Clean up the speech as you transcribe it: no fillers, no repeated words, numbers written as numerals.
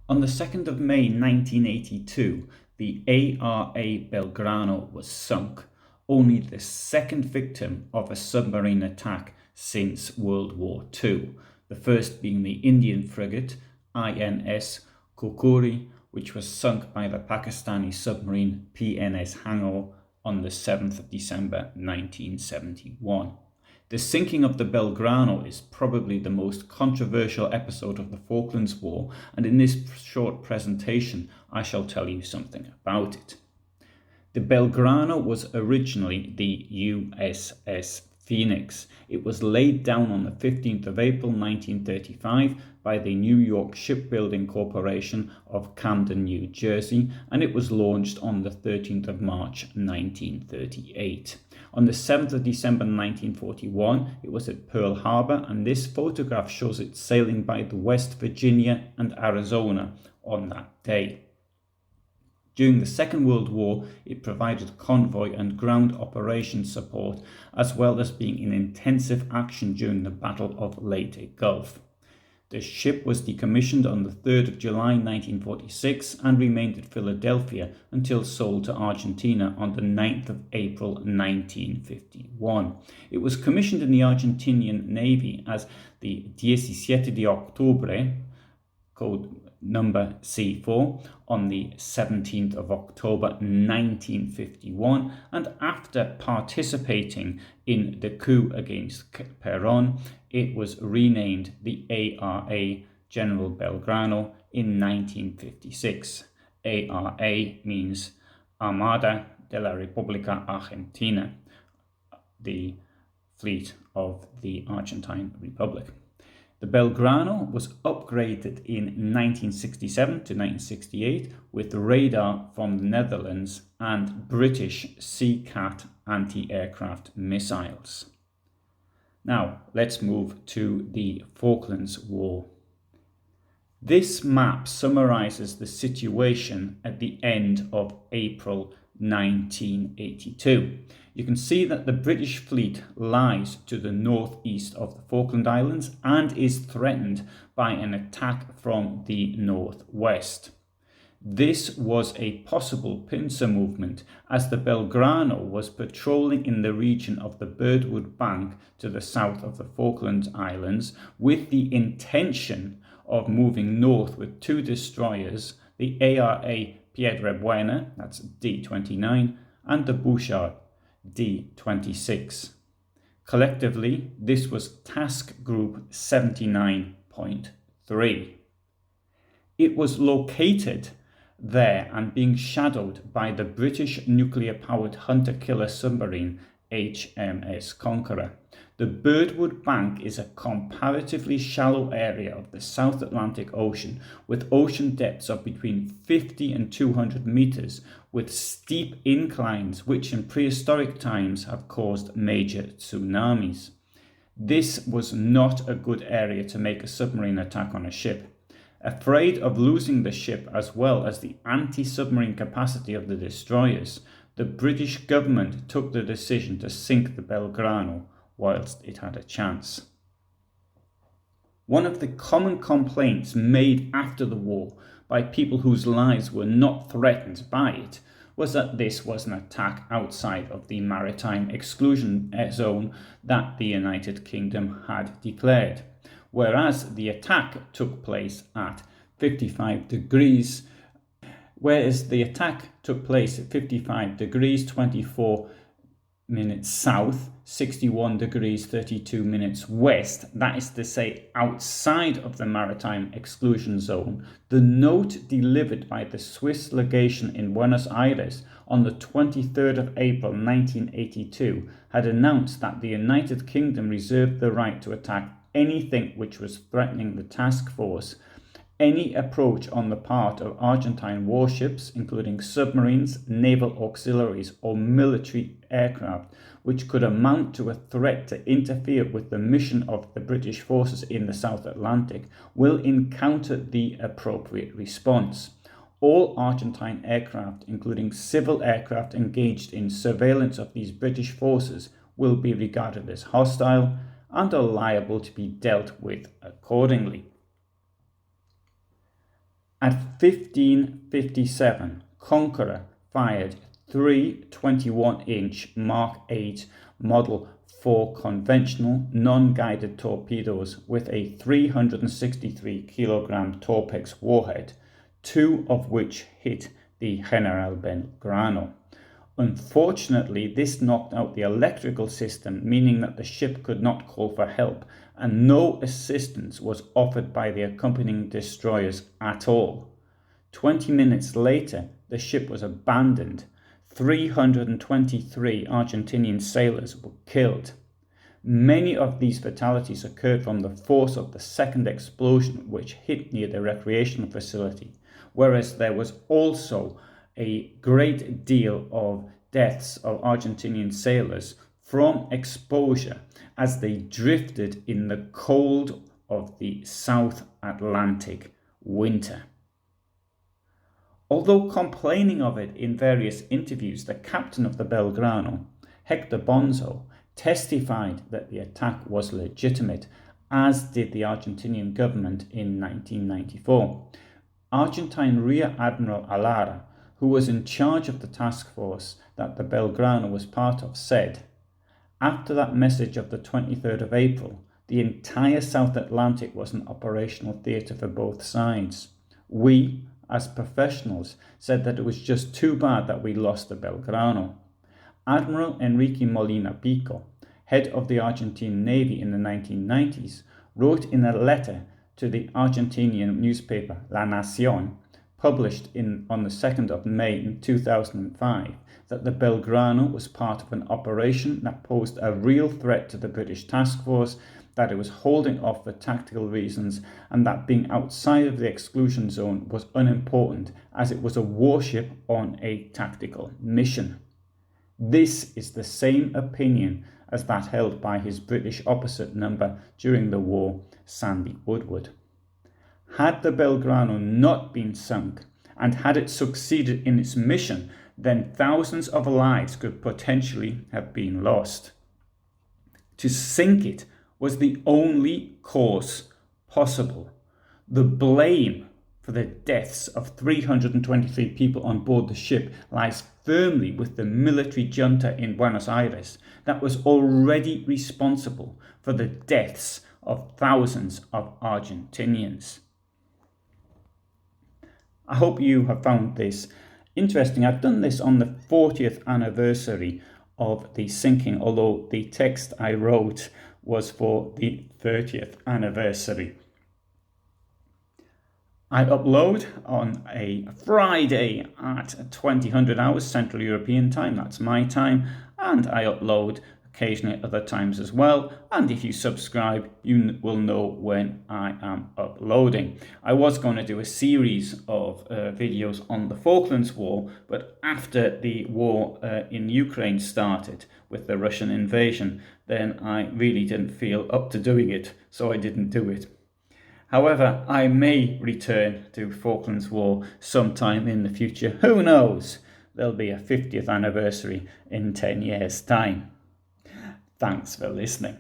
On the 2nd of May 1982, the ARA Belgrano was sunk, only the second victim of a submarine attack since World War II, the first being the Indian frigate INS Kokuri, which was sunk by the Pakistani submarine PNS Hangar on the 7th of December 1971. The sinking of the Belgrano is probably the most controversial episode of the Falklands War, and in this short presentation I shall tell you something about it. The Belgrano was originally the USS Phoenix. It was laid down on the 15th of April 1935 by the York Shipbuilding Corporation of Camden, New Jersey, and it was launched on the 13th of March 1938. On the 7th of December 1941, it was at Pearl Harbor, and this photograph shows it sailing by the West Virginia and Arizona on that day. During the Second World War, it provided convoy and ground operations support, as well as being in intensive action during the Battle of Leyte Gulf. The ship was decommissioned on the 3rd of July 1946 and remained at Philadelphia until sold to Argentina on the 9th of April 1951. It was commissioned in the Argentine Navy as the Diecisiete de Octubre, code number C4, on the 17th of October 1951, and after participating in the coup against Perón, it was renamed the ARA General Belgrano in 1956. ARA means Armada de la República Argentina, the fleet of the Argentine Republic. The Belgrano was upgraded in 1967 to 1968 with radar from the Netherlands and British Sea-Cat anti-aircraft missiles. Now, let's move to the Falklands War. This map summarizes the situation at the end of April 1982. You can see that the British fleet lies to the northeast of the Falkland Islands and is threatened by an attack from the northwest. This was a possible pincer movement, as the Belgrano was patrolling in the region of the Birdwood Bank to the south of the Falkland Islands with the intention of moving north with two destroyers, the ARA Piedra-Buena, that's D29, and the Bouchard, D26. Collectively, this was Task Group 79.3. It was located there and being shadowed by the British nuclear-powered hunter-killer submarine HMS Conqueror. The Birdwood Bank is a comparatively shallow area of the South Atlantic Ocean with ocean depths of between 50 and 200 meters, with steep inclines which in prehistoric times have caused major tsunamis. This was not a good area to make a submarine attack on a ship. Afraid of losing the ship as well as the anti-submarine capacity of the destroyers, the British government took the decision to sink the Belgrano whilst it had a chance. One of the common complaints made after the war by people whose lives were not threatened by it was that this was an attack outside of the maritime exclusion zone that the United Kingdom had declared, whereas the attack took place at 55 degrees 24 minutes south, 61 degrees 32 minutes west, that is to say outside of the maritime exclusion zone. The note delivered by the Swiss legation in Buenos Aires on the 23rd of April 1982 had announced that the United Kingdom reserved the right to attack anything which was threatening the task force. Any approach on the part of Argentine warships, including submarines, naval auxiliaries, or military aircraft, which could amount to a threat to interfere with the mission of the British forces in the South Atlantic, will encounter the appropriate response. All Argentine aircraft, including civil aircraft engaged in surveillance of these British forces, will be regarded as hostile and are liable to be dealt with accordingly. At 15:57, Conqueror fired 3 21-inch Mark 8 Model 4 conventional non-guided torpedoes with a 363 kilogram Torpex warhead, 2 of which hit the General Belgrano. Unfortunately, this knocked out the electrical system, meaning that the ship could not call for help, and no assistance was offered by the accompanying destroyers at all. 20 minutes later, the ship was abandoned. 323 Argentinian sailors were killed. Many of these fatalities occurred from the force of the second explosion, which hit near the recreational facility, whereas there was also a great deal of deaths of Argentinian sailors from exposure as they drifted in the cold of the South Atlantic winter. Although complaining of it in various interviews, the captain of the Belgrano, Hector Bonzo, testified that the attack was legitimate, as did the Argentinian government in 1994. Argentine Rear Admiral Alara, who was in charge of the task force that the Belgrano was part of, said, "After that message of the 23rd of April, the entire South Atlantic was an operational theatre for both sides. We, as professionals, said that it was just too bad that we lost the Belgrano." Admiral Enrique Molina Pico, head of the Argentine Navy in the 1990s, wrote in a letter to the Argentinian newspaper La Nación, published on the 2nd of May in 2005, that the Belgrano was part of an operation that posed a real threat to the British task force, that it was holding off for tactical reasons, and that being outside of the exclusion zone was unimportant as it was a warship on a tactical mission. This is the same opinion as that held by his British opposite number during the war, Sandy Woodward. Had the Belgrano not been sunk, and had it succeeded in its mission, then thousands of lives could potentially have been lost. To sink it was the only course possible. The blame for the deaths of 323 people on board the ship lies firmly with the military junta in Buenos Aires that was already responsible for the deaths of thousands of Argentinians. I hope you have found this interesting. I've done this on the 40th anniversary of the sinking, although the text I wrote was for the 30th anniversary. I upload on a Friday at 2000 hours Central European time, that's my time, and I upload occasionally at other times as well, and if you subscribe you will know when I am uploading. I was going to do a series of videos on the Falklands War, but after the war in Ukraine started with the Russian invasion, then I really didn't feel up to doing it, so I didn't do it. However, I may return to Falklands War sometime in the future. Who knows? There'll be a 50th anniversary in 10 years' time. Thanks for listening.